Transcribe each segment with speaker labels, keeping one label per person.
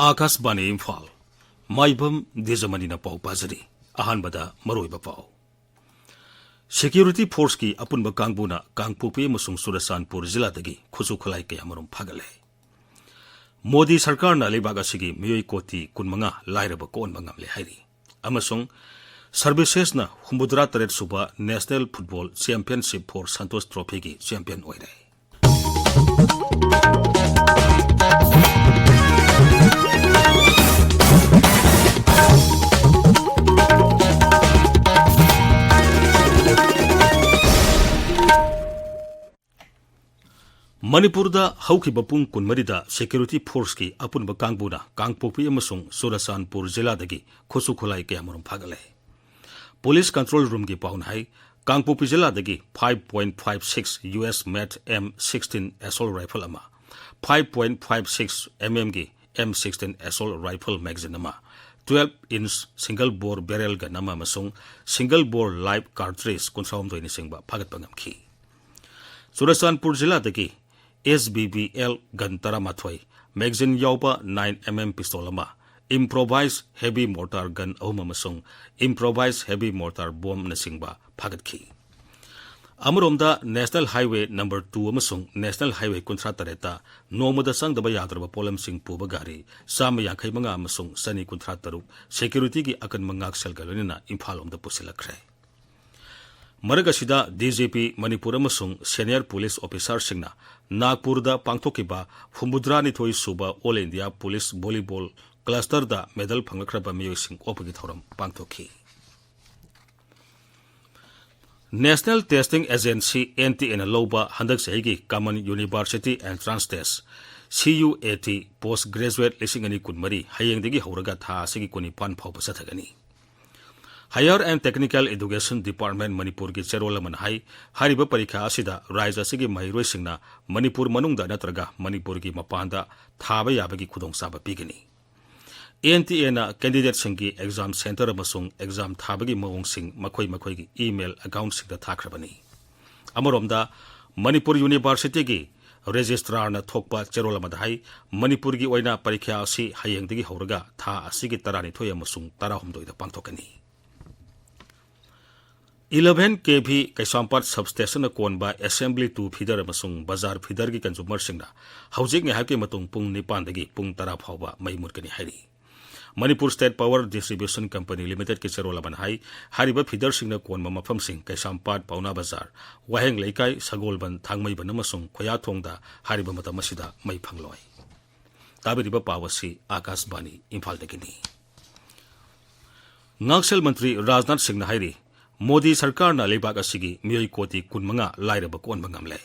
Speaker 1: आकाशवाणी इम्फाल माइबम दीजमनी पाउ पाजरी अहानबदा मरोइबा पाउ security force की अपुनब कांगबुना कांगपुपी अमसुंग सुरसानपुर जिलादगी खुसु खुलाई कयामरुम फागले मोदी सरकार ना लेबाग असिगी मियोई कोटी कुनमंगा लाइरब कोन मंगमले हाइरी अमसुंग सर्विसेस ना हुमुद्रा तरेट सुबा national football championship for Santosh trophy की चैंपियन ओइरे मणिपुरदा हौखिबा पुंग कुनमरिदा सिक्यूरिटी फोर्स की अपुनबा कांगबुना कांगपोपी अमसुंग सुरसानपुर जिलादगी खुसु खुलाई कयामरुम फागले पुलिस कंट्रोल रूम की पाउन हाई कांगपोपी जिलादगी 5.56 US मेट M16 एसोल्ट राइफल अमा 5.56 mm की M16 एसोल्ट राइफल मैगजीन अमा 12 inch single bore barrel gun अमा अमसुंग सिंगल बोर लाइव कार्ट्रिज कुंसाउम दोइनि सिंगबा फागतबा ngamखि सुरसानपुर जिलादगी SBBL गन तरामाथोई मैगजीन याउबा 9 mm पिस्तौल अमा इम्प्रोवाइज हेवी मोर्टार गन अहुम अमसुंग इम्प्रोवाइज हेवी मोर्टार बॉम्ब नसिंगबा फागतखि अमरोमदा नेशनल हाईवे नंबर 2 अमसुंग नेशनल हाईवे 53 नोमदा संगदबा यादरबा पोलम सिंग पुबा गारी साम यांखै मंगा अमसुंग सनी 53 सिक्यूरिटी की अकन मंगाक सेलगलोनिना इम्फालोमदा पुसिलखरे मरग असिदा DGP मणिपुर अमसुंग सीनियर पुलिस ऑफिसर सिंगना नागपुरदा पांगथोकिबा हुमुद्रानिथोई सुबा all India police volleyball cluster दा मेडल फंगखरबा मियोइसिंग ओपगी थौरम पांगथोखि नेशनल टेस्टिंग एजेंसी NTA लौबा हंदक सहीगी common university entrance test CUAT post graduate 2020 हयेंदगी हौरगा था सिगी कोनी पान फाव बसथगनी higher and technical education department Manipur की चेरोल मन हाई हारिबा परीक्षा असिदा राज्य असिगी महिरोई सिंगना मणिपुर मनुंगदा नत्रगा मणिपुर की मपानदा थाबा याबगी खुदोंसाबा पिगनी NTA ना कैंडिडेट सिंगी एग्जाम सेंटर अमसुंग एग्जाम थाबगी मवोंग सिंग मखोई मखोई की ईमेल अकाउंट सिंगदा थाखरबनी अमरोमदा मणिपुर यूनिवर्सिटी की रजिस्ट्रार ना थोकपा चेरोल मदहाई मणिपुर की ओइना परीक्षा असि हयेंदगी हौरगा था असिगी 12 अमसुंग 13 दा पांगथोकनी 11 kV कैसामपाट सबस्टेशन कोनबा असेंबली 2 फीडर अमसुंग बाजार फीडर की कंज्यूमर सिंगना हौजिक नेहाके मतुंग पुंग 9 दगी पुंग 10 फावबा मई मुरकनी हाइरी Manipur state power distribution company limited की चेरोल बनहाई हारिबा फीडर सिंगना कोनबा मफम सिंग कैसामपाट पाउना बाजार वाहेंग लेकाई सगोलबन थांगमैबन अमसुंग खोयाथोंगदा हारिबा मतम असिदा मई फंगलोय ताबिरिबा पावसी आकाशवाणी इम्फाल दगिनी नागसेल मंत्री राजनाथ सिंह हाइरी मोदी सरकार ना लेबाग असिगी मियोई कोटी कुनमंगा लाइरब कोनबा ngamle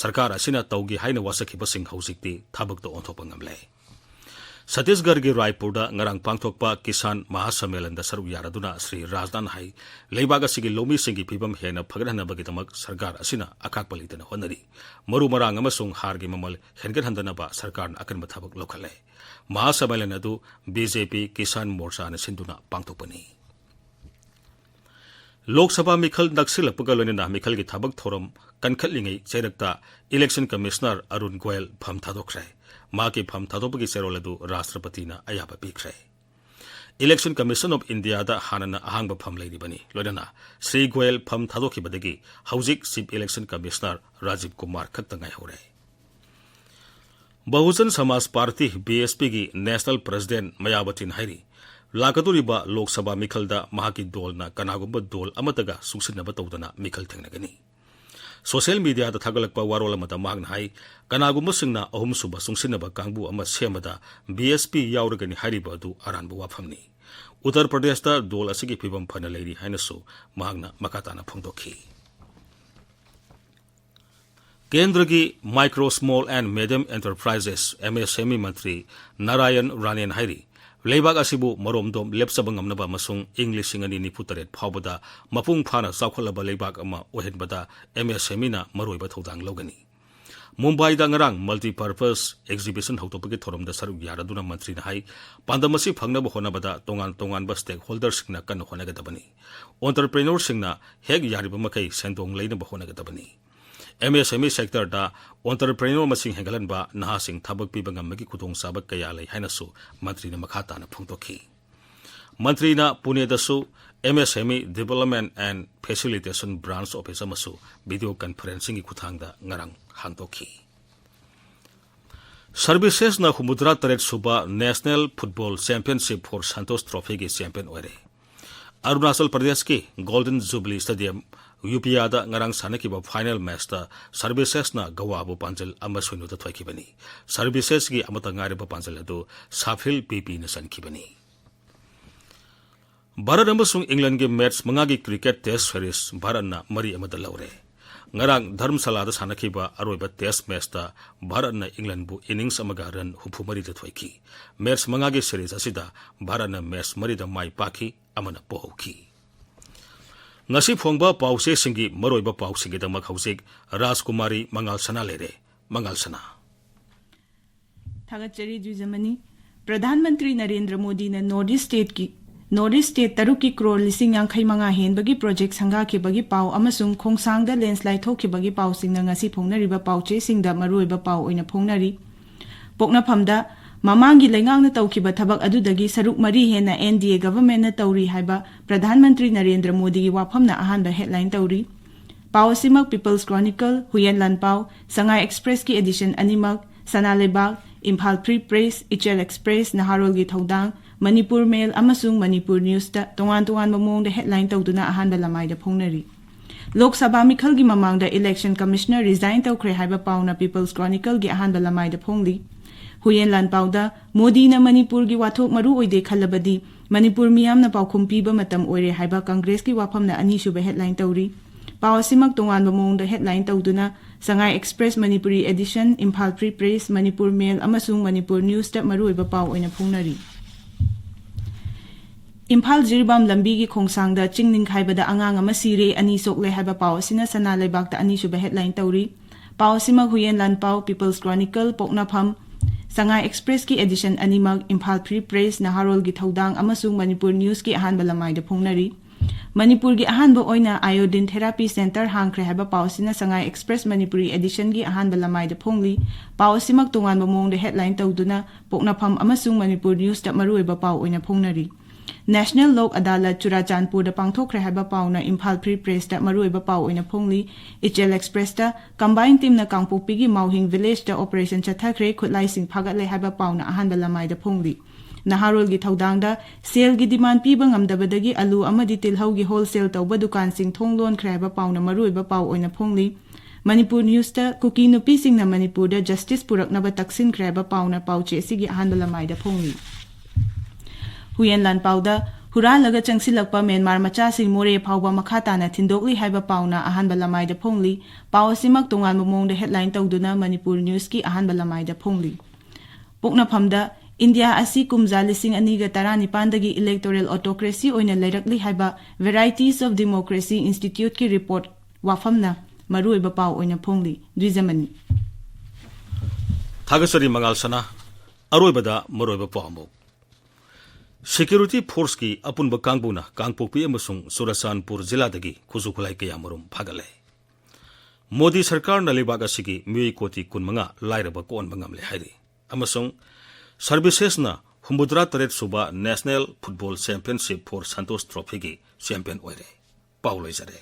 Speaker 1: सरकार असिना तौगी हाइना वासखिबा सिंग हौजिकती थाबकतो ओंथोपा ngamle छत्तीसगढ़ की रायपुरदा ngarang पांगथोकपा किसान महासम्मेलन दा सरुक यारादुना श्री राजनाथ हाई लेबाग असिगी लोमी सिंगी फिबम हेना फगरहनबगिदमक सरकार असिना अकाक पलितना होनरी मरु मरांग अमसुंग हारगी ममल हेनगरहनदनबा सरकार अकनबा थाबक लोखले महासम्मेलन अदु BJP किसान मोर्चा ना सिंदुना पांगथोकपनी लोकसभा मिखल नक्सिलपगा लोइना मिखल की थबक थोरम कनखलिंगै चेरक्ता इलेक्शन कमिश्नर अरुण गोयल फम थादोखरे माके फम थादोपगी चेरोल अदु राष्ट्रपतिना अयाबा पिखरे इलेक्शन कमिशन ऑफ इंडिया दा हानना अहांगबा फम लेरिबनी लोइना श्री गोयल फम थादोखिबदगी हौजिक chief election commissioner Rajiv Kumar खक्तंगाय होरे बहुजन समाज पार्टी BSP की नेशनल प्रेसिडेंट मायावती हाइरी लाकदोरिबा लोकसभा मिखलदा महाकी दोलना कनागुंबा दोल अमतगा सुसिनबा तौदना मिखल थेंगनगनी सोशल मीडिया दा थागलकपा वारोल अमदा मागना हाई कनागुंबा सिंगना अहुम सुबा सुंसिनबा कांगबु अमा सेमदा BSP यावरगनी हारिबा दु अरानबा वाफमनी उत्तर प्रदेश दा दोल असिगी फिबम फना लेरी हाइनसु मागना मकाताना फोंदोखी केंद्र की micro small and medium enterprises MSME मंत्री नारायण राणेन हाइरी लेबाग असिबु मरोमदोम लेपसबा ngamnaba amasung English 2023 फावबदा मपुंग फाना चावखलबा लेबाग अमा ओहेनबदा MSME ना मरोइबा थौदांग लौगनी मुंबई दा ngarang मल्टीपर्पस एग्जिबिशन हौतोपगी थोरमदा सरुक यारादुना मंत्री हाई पांदमसी फंगनबा होनबदा तोंगान तोंगानबा स्टेक होल्डर सिंगना कन होनगदबनी एंटरप्रेन्योर सिंगना हेग यारिबा मखै सेंदोंग लेनबा होनगदबनी MSME sector da entrepreneur masing hengalan ba nahasing thabak piba ngamagi khutong sabak kaya lay hainasu mantri na makhata na phungtokhi. Mantri na Pune dasu MSME Development and Facilitation Branch Office amasu video conferencing kuthang da ngarang hangtokhi. Services na humudra taret suba National Football Championship for Santos Trophy ki champion oire. Arunachal Pradesh ki Golden Jubilee Stadium UPA da ngarang sanaki ba final match da Services na gawa bu panjal amaswinu da thwaiki bani. Services ki amata ngari ba panjal adu Safil PP na sanki bani. Bharat amasung England ki match mangagi cricket test series Bharat na mari amada laure. Ngarang Dharamsala da sanaki ba aroiba test match da Bharat na England bu innings amaga run hupu mari da thwaiki. Match mangagi series asida Bharat na match mari da mai paki amana pohauki. Ngasi phongba pause singi maroiba pausingi da makhawsik Rajkumari Mangalsana lere. Mangalsana.
Speaker 2: Thagachari Dwijamani, Pradhan Mantri Narendra Modi na Northeast State taruki crore lising yang khay mga hen bagi project sangha ki bagi pau amasung khongsang da landslide thok ki bagi pau sing na ngasi phongna riba pau che sing da maroiba pau oina phongnari. Pokna phamda Mamangi lengang na tawkiba thabak adudagi saruk mari hen na NDA government na tawri haiba Pradhan Mantri Narendra Modi ki wafam na ahan da headline tawri. Pau simak People's Chronicle, Huyen Lan Pau, Sangay Express ki edition animak, Sanalebag, Imphal Free Press, Ichel Express, Naharol gi Thaudang, Manipur Mail amasung Manipur News da tongan-tongan mamong da headline tawduna ahan da lamay da phongnari. Lok Sabha mikhal gi mamang da Election Commissioner resign tawkre haiba pau na People's Chronicle gi ahan da lamay da phongli. Huyen Lan Pau da Modi na Manipur gi wathok maru oide khalabadi Manipur miyam na paukhum piba matam oire haiba Congress ki wafam na ani suba headline tawri. Pau simak tongan mamong da headline tawduna Sangay Express Manipuri Edition, Imphal Free Press, Manipur Mail amasung Manipur News da maru iba pau oina phongnari. Imphal Jiribam lambi gi khongsang da chingning khaiba da angang ama sire ani sokle haiba pau sina sana lebak da ani suba headline tawri. Pau simak Huyen Lan Pau, People's Chronicle, Pokna Pham, Sangay Express ki edition animag Imphal Free Press Naharol gi Thaudang amasung Manipur News ki ahan balamay da phongnari. Manipur gi ahan ba oina iodine therapy center hangkre haiba pausina Sangay Express Manipuri edition gi ahan balamay da phongli pausimak tungan mamong da headline tawduna Pokna Pham amasung Manipur News da maruiba pau oina phongnari. National Lok Adalat Churachandpur da pangthokre haiba pau na Imphal Free Press da maruiba pau oina phongli. Ichel Express da combined team na Kangpokpi gi Mauhing Village da operation chathakre khutlai sing phagat haiba pau na ahan balamay da phongli. Naharol gi Thaudang da sale gi demand piba ngamdabadagi alu amadi tilhau gi wholesale tawba dukan sing thonglon khraiba pau na maruiba pau oina phongli. Manipur News da kuki nupi sing na Manipur da justice puraknaba taksin khraiba pau na pauche sigi ahan balamay da phongli. Huyen Lan Pau da huralaga changsilakpa Myanmar macha sing more phawba makhata na thindokli haiba pau na ahan balamay da phongli. Pau simak tongan mamong da headline tawduna Manipur News ki ahan balamay da phongli. Pokna Pham da India asi kumza lising aniga tarani pandagi electoral autocracy oina lairakli haiba Varieties of Democracy Institute ki report wafamna maruiba pau oina phongli. Dwijamani.
Speaker 1: Thagasari Mangalsana aroibada maroiba pau. Security Force ki apunba kangbuna Kangpokpi amasung Surasanpur Jila dagi khusukhulai kaya marum phagale. Modi Sarkar na libag asigi miyoi koti kunmanga lairaba kon bangamle hairi. Amasung Services na Humudra Taret Suba National Football Championship for Santos Trophy ki champion oire. Paulo Izare.